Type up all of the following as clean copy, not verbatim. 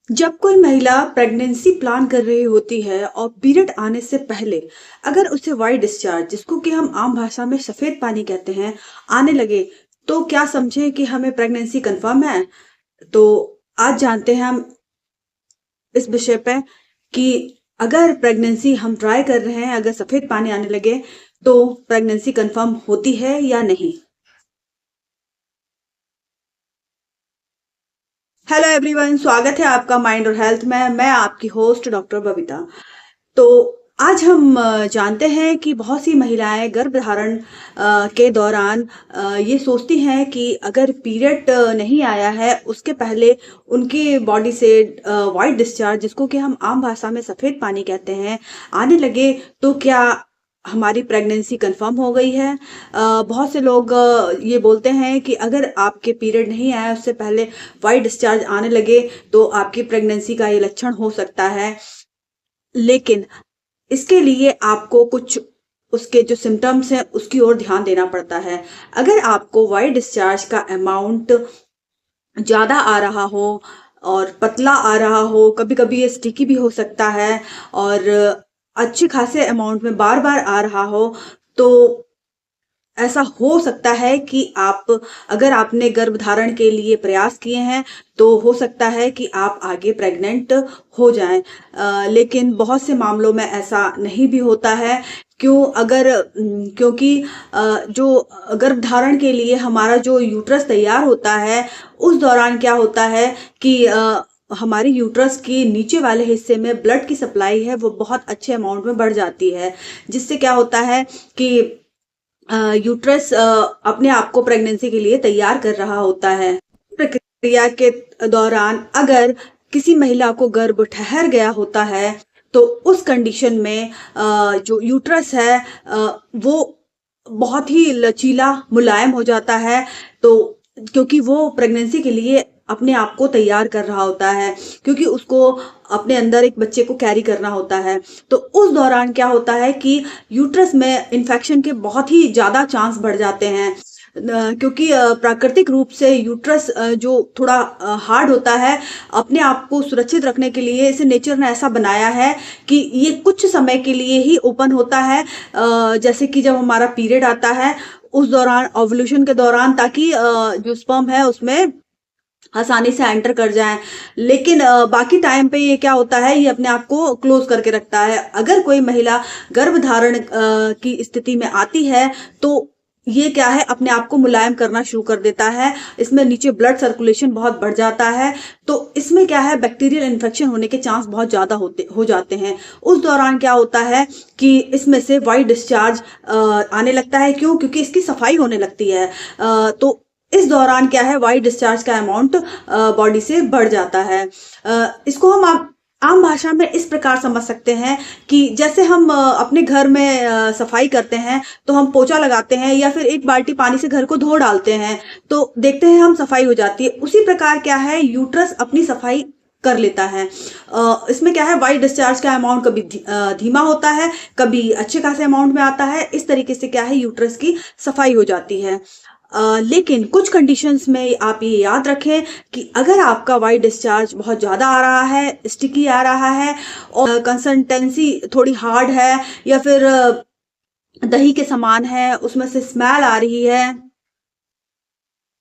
जब कोई महिला प्रेगनेंसी प्लान कर रही होती है और पीरियड आने से पहले अगर उसे वाइट डिस्चार्ज जिसको कि हम आम भाषा में सफेद पानी कहते हैं आने लगे तो क्या समझे कि हमें प्रेगनेंसी कंफर्म है। तो आज जानते हैं हम इस विषय पे कि अगर प्रेगनेंसी हम ट्राई कर रहे हैं, अगर सफेद पानी आने लगे तो प्रेगनेंसी कंफर्म होती है या नहीं। हेलो एवरीवन, स्वागत है आपका माइंड और हेल्थ में। मैं आपकी होस्ट डॉक्टर बबीता। तो आज हम जानते हैं कि बहुत सी महिलाएं गर्भधारण के दौरान ये सोचती हैं कि अगर पीरियड नहीं आया है उसके पहले उनकी बॉडी से वाइट डिस्चार्ज जिसको कि हम आम भाषा में सफ़ेद पानी कहते हैं आने लगे तो क्या हमारी प्रेगनेंसी कंफर्म हो गई है। बहुत से लोग ये बोलते हैं कि अगर आपके पीरियड नहीं आया उससे पहले वाइट डिस्चार्ज आने लगे तो आपकी प्रेगनेंसी का ये लक्षण हो सकता है। लेकिन इसके लिए आपको कुछ उसके जो सिम्टम्स हैं उसकी ओर ध्यान देना पड़ता है। अगर आपको वाइट डिस्चार्ज का अमाउंट ज़्यादा आ रहा हो और पतला आ रहा हो, कभी-कभी ये स्टिकी भी हो सकता है और अच्छे खासे अमाउंट में बार-बार आ रहा हो, तो ऐसा हो सकता है कि आप अगर आपने गर्भधारण के लिए प्रयास किए हैं तो हो सकता है कि आप आगे प्रेग्नेंट हो जाएं। लेकिन बहुत से मामलों में ऐसा नहीं भी होता है। क्योंकि जो गर्भधारण के लिए हमारा जो यूट्रस तैयार होता है उस दौरान क्या होता है कि हमारी यूट्रस के नीचे वाले हिस्से में ब्लड की सप्लाई है वो बहुत अच्छे अमाउंट में बढ़ जाती है, जिससे क्या होता है कि यूट्रस अपने आप को प्रेगनेंसी के लिए तैयार कर रहा होता है। प्रक्रिया के दौरान अगर किसी महिला को गर्भ ठहर गया होता है तो उस कंडीशन में जो यूट्रस है वो बहुत ही लचीला मुलायम हो जाता है। तो क्योंकि वो प्रेगनेंसी के लिए अपने आप को तैयार कर रहा होता है, क्योंकि उसको अपने अंदर एक बच्चे को कैरी करना होता है। तो उस दौरान क्या होता है कि यूट्रस में इन्फेक्शन के बहुत ही ज़्यादा चांस बढ़ जाते हैं। क्योंकि प्राकृतिक रूप से यूट्रस जो थोड़ा हार्ड होता है, अपने आप को सुरक्षित रखने के लिए इसे नेचर ने ऐसा बनाया है कि ये कुछ समय के लिए ही ओपन होता है। जैसे कि जब हमारा पीरियड आता है उस दौरान, ओव्यूलेशन के दौरान, ताकि जो स्पर्म है उसमें आसानी से एंटर कर जाएं। लेकिन बाकी टाइम पे ये क्या होता है, ये अपने आप को क्लोज करके रखता है। अगर कोई महिला गर्भधारण की स्थिति में आती है तो ये क्या है, अपने आप को मुलायम करना शुरू कर देता है। इसमें नीचे ब्लड सर्कुलेशन बहुत बढ़ जाता है। तो इसमें क्या है, बैक्टीरियल इन्फेक्शन होने के चांस बहुत ज़्यादा हो जाते हैं। उस दौरान क्या होता है कि इसमें से वाइट डिस्चार्ज आने लगता है। क्यों? क्योंकि इसकी सफाई होने लगती है। तो इस दौरान क्या है, वाइट डिस्चार्ज का अमाउंट बॉडी से बढ़ जाता है। इसको हम आप आम भाषा में इस प्रकार समझ सकते हैं कि जैसे हम अपने घर में सफाई करते हैं तो हम पोछा लगाते हैं या फिर एक बाल्टी पानी से घर को धो डालते हैं तो देखते हैं हम सफाई हो जाती है। उसी प्रकार क्या है, यूट्रस अपनी सफाई कर लेता है। इसमें क्या है, वाइट डिस्चार्ज का अमाउंट कभी धीमा होता है, कभी अच्छे खासे अमाउंट में आता है। इस तरीके से क्या है, यूट्रस की सफाई हो जाती है। लेकिन कुछ कंडीशंस में आप ये याद रखें कि अगर आपका वाइट डिस्चार्ज बहुत ज़्यादा आ रहा है, स्टिकी आ रहा है और कंसिस्टेंसी थोड़ी हार्ड है या फिर दही के समान है, उसमें से स्मेल आ रही है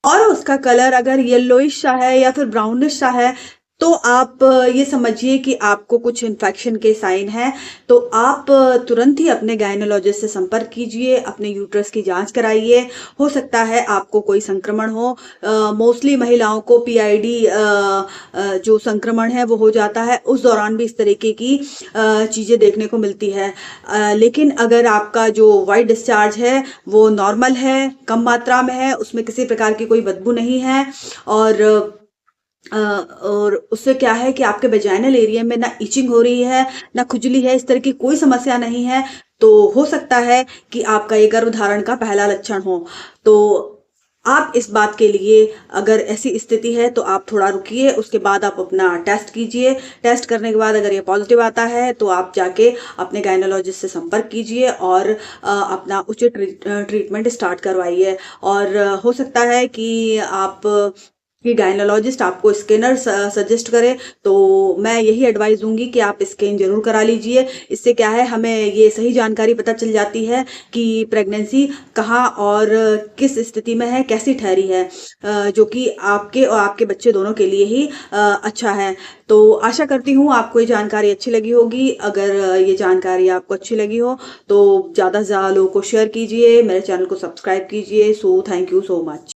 और उसका कलर अगर येलोइश सा है या फिर ब्राउनिश सा है, तो आप ये समझिए कि आपको कुछ इन्फेक्शन के साइन हैं। तो आप तुरंत ही अपने गायनोलॉजिस्ट से संपर्क कीजिए, अपने यूट्रस की जांच कराइए। हो सकता है आपको कोई संक्रमण हो। मोस्टली महिलाओं को पीआईडी जो संक्रमण है वो हो जाता है, उस दौरान भी इस तरीके की चीज़ें देखने को मिलती है। लेकिन अगर आपका जो वाइट डिस्चार्ज है वो नॉर्मल है, कम मात्रा में है, उसमें किसी प्रकार की कोई बदबू नहीं है और और उससे क्या है कि आपके वेजाइनल एरिया में ना इचिंग हो रही है, ना खुजली है, इस तरह की कोई समस्या नहीं है, तो हो सकता है कि आपका ये गर्भधारण का पहला लक्षण हो। तो आप इस बात के लिए, अगर ऐसी स्थिति है तो आप थोड़ा रुकिए, उसके बाद आप अपना टेस्ट कीजिए। टेस्ट करने के बाद अगर ये पॉजिटिव आता है तो आप जाके अपने गायनोलॉजिस्ट से संपर्क कीजिए और अपना उचित ट्रीटमेंट स्टार्ट करवाइए। और हो सकता है कि आप कि गायनोलॉजिस्ट आपको स्कैनर सजेस्ट करे, तो मैं यही एडवाइस दूंगी कि आप स्कैन जरूर करा लीजिए। इससे क्या है, हमें ये सही जानकारी पता चल जाती है कि प्रेगनेंसी कहाँ और किस स्थिति में है, कैसी ठहरी है, जो कि आपके और आपके बच्चे दोनों के लिए ही अच्छा है। तो आशा करती हूँ आपको ये जानकारी अच्छी लगी होगी। अगर ये जानकारी आपको अच्छी लगी हो तो ज़्यादा से ज़्यादा लोगों को शेयर कीजिए, मेरे चैनल को सब्सक्राइब कीजिए। So thank you so much.